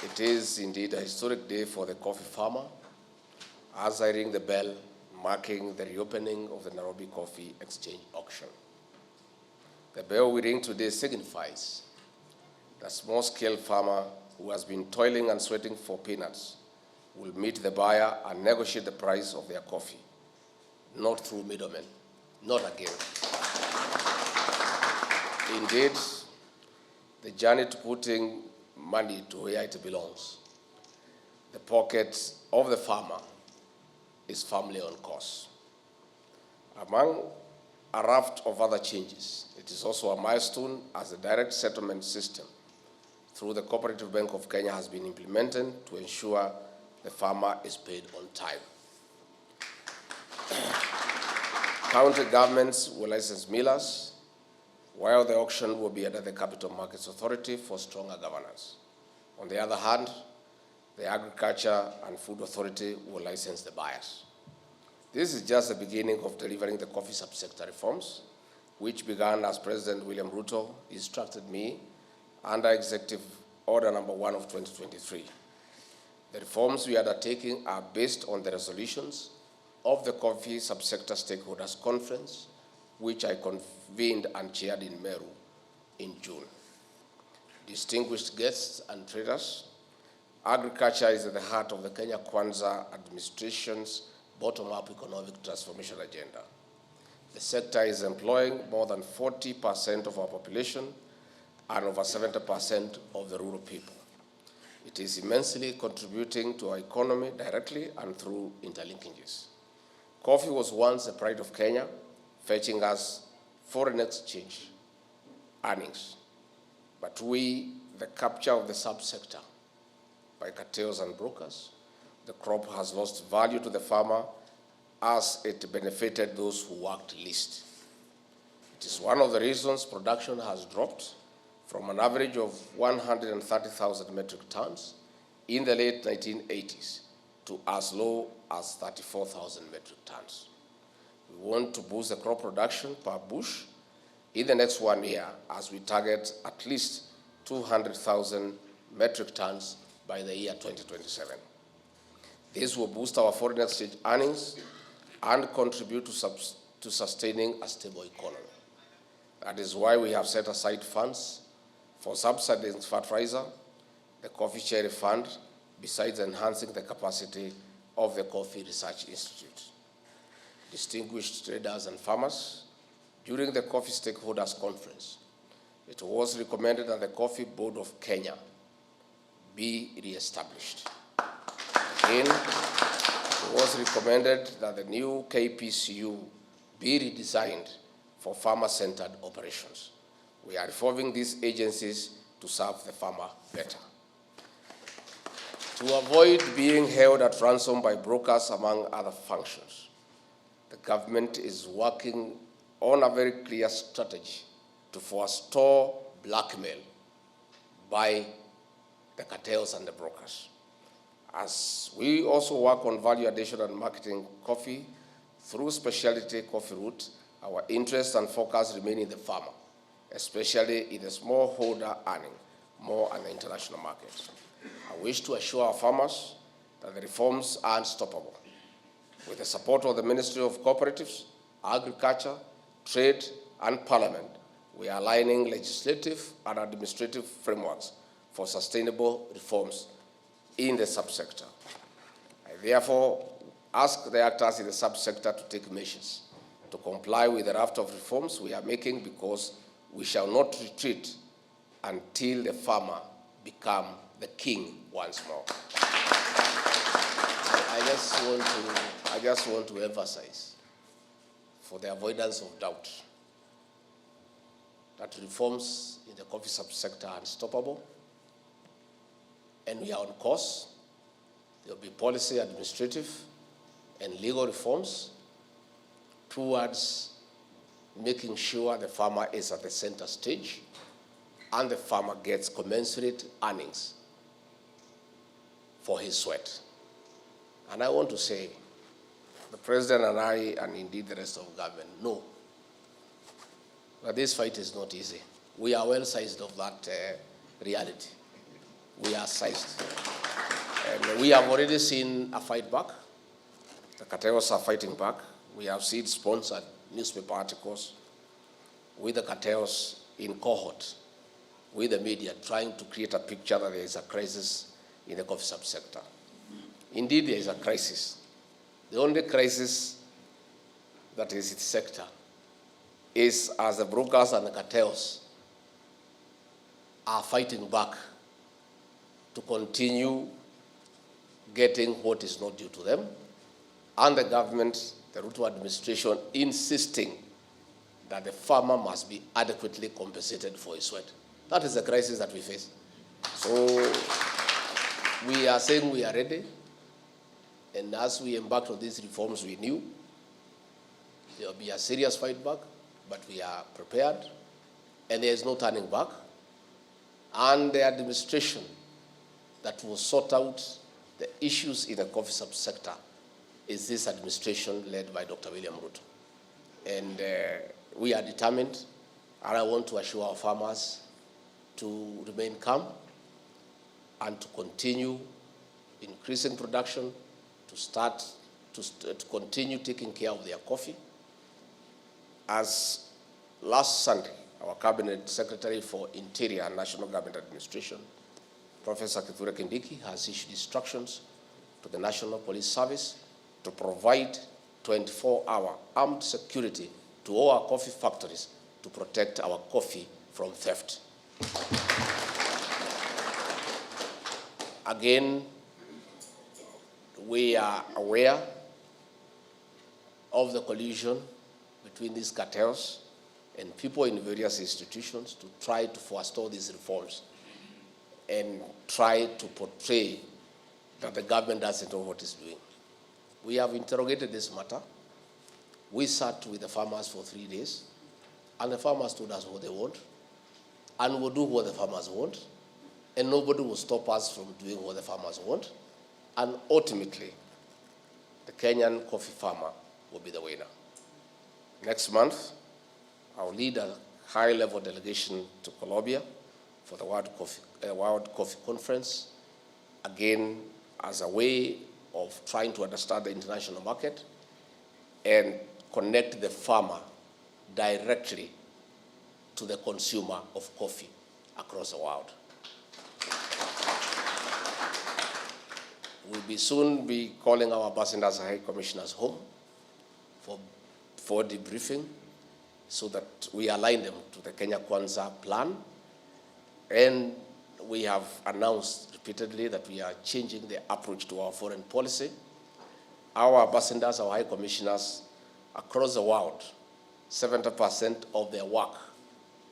It is indeed a historic day for the coffee farmer as I ring the bell marking the reopening of the Nairobi Coffee Exchange auction. The bell we ring today signifies that small-scale farmer who has been toiling and sweating for peanuts will meet the buyer and negotiate the price of their coffee, not through middlemen, not again. Indeed, the journey to putting money to where it belongs, the pocket of the farmer, is firmly on course. Among a raft of other changes, it is also a milestone as the direct settlement system through the Cooperative Bank of Kenya has been implemented to ensure the farmer is paid on time. County governments will license millers, while the auction will be under the Capital Markets Authority for stronger governance. On the other hand, the Agriculture and Food Authority will license the buyers. This is just the beginning of delivering the coffee subsector reforms, which began as President William Ruto instructed me under Executive Order Number 1 of 2023. The reforms we are undertaking are based on the resolutions of the Coffee Subsector Stakeholders Conference, which I convened and chaired in Meru in June. Distinguished guests and traders, agriculture is at the heart of the Kenya Kwanza administration's bottom-up economic transformation agenda. The sector is employing more than 40% of our population and over 70% of the rural people. It is immensely contributing to our economy directly and through interlinkages. Coffee was once the pride of Kenya, fetching us foreign exchange earnings. But the capture of the subsector by cartels and brokers, the crop has lost value to the farmer as it benefited those who worked least. It is one of the reasons production has dropped from an average of 130,000 metric tons in the late 1980s to as low as 34,000 metric tons. We want to boost the crop production per bush in the next 1 year as we target at least 200,000 metric tons by the year 2027. This will boost our foreign exchange earnings and contribute to sustaining a stable economy. That is why we have set aside funds for subsidizing fertilizer, the Coffee Cherry Fund, besides enhancing the capacity of the Coffee Research Institute. Distinguished traders and farmers, during the Coffee Stakeholders Conference, it was recommended that the Coffee Board of Kenya be re-established. Again, it was recommended that the new KPCU be redesigned for farmer-centered operations. We are reforming these agencies to serve the farmer better. To avoid being held at ransom by brokers, among other functions, the government is working on a very clear strategy to forestall blackmail by the cartels and the brokers. As we also work on value addition and marketing coffee through specialty coffee route, our interest and focus remain in the farmer, especially in the smallholder earning more on the international market. I wish to assure our farmers that the reforms are unstoppable. With the support of the Ministry of Cooperatives, Agriculture, Trade, and Parliament, we are aligning legislative and administrative frameworks for sustainable reforms in the subsector. I therefore ask the actors in the subsector to take measures to comply with the raft of reforms we are making, because we shall not retreat until the farmer become the king once more. I just want to emphasize, for the avoidance of doubt, that reforms in the coffee subsector are unstoppable, and we are on course. There will be policy, administrative, and legal reforms towards making sure the farmer is at the center stage and the farmer gets commensurate earnings for his sweat. And I want to say, the President and I, and indeed the rest of government, know that this fight is not easy. We are well sized of that reality. We are sized. And we have already seen a fight back. The cartels are fighting back. We have seen sponsored newspaper articles with the cartels in cohort, with the media trying to create a picture that there is a crisis in the coffee subsector. Indeed, there is a crisis. The only crisis that is its sector is as the brokers and the cartels are fighting back to continue getting what is not due to them, and the government, the Ruto administration, insisting that the farmer must be adequately compensated for his sweat. That is the crisis that we face. So we are saying we are ready, and as we embarked on these reforms, we knew there will be a serious fight back, but we are prepared, and there is no turning back. And the administration that will sort out the issues in the coffee subsector is this administration led by Dr. William Ruto. And we are determined, and I want to assure our farmers to remain calm and to continue increasing production, to continue taking care of their coffee. As last Sunday, our Cabinet Secretary for Interior and National Government Administration, Professor Kithure Kindiki, has issued instructions to the National Police Service to provide 24-hour armed security to all our coffee factories to protect our coffee from theft. Again, we are aware of the collusion between these cartels and people in various institutions to try to forestall these reforms and try to portray that the government doesn't know what it's doing. We have interrogated this matter. We sat with the farmers for 3 days, and the farmers told us what they want, and we'll do what the farmers want, and nobody will stop us from doing what the farmers want, and ultimately, the Kenyan coffee farmer will be the winner. Next month, I'll lead a high-level delegation to Colombia for the World Coffee Conference, again, as a way of trying to understand the international market and connect the farmer directly to the consumer of coffee across the world. We'll soon be calling our ambassadors and high commissioners home for debriefing so that we align them to the Kenya Kwanza plan. And we have announced repeatedly that we are changing the approach to our foreign policy. Our ambassadors, our high commissioners across the world, 70% of their work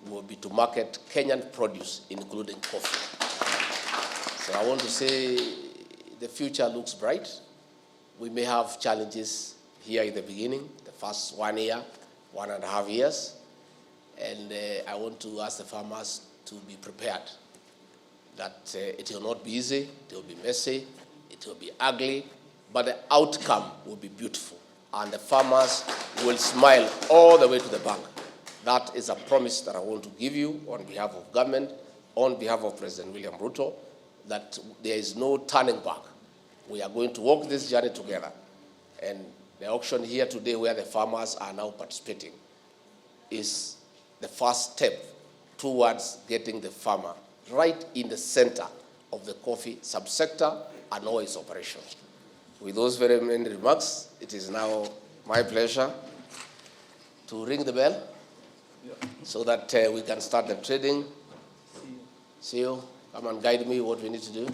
will be to market Kenyan produce, including coffee. So I want to say the future looks bright. We may have challenges here in the beginning, the first 1 year, 1.5 years. And I want to ask the farmers to be prepared that it will not be easy, it will be messy, it will be ugly, but the outcome will be beautiful. And the farmers will smile all the way to the bank. That is a promise that I want to give you on behalf of government, on behalf of President William Ruto, that there is no turning back. We are going to walk this journey together. And the auction here today, where the farmers are now participating, is the first step towards getting the farmer right in the center of the coffee subsector and all its operations. With those very many remarks, it is now my pleasure to ring the bell so that we can start the trading. See you. Come and guide me what we need to do.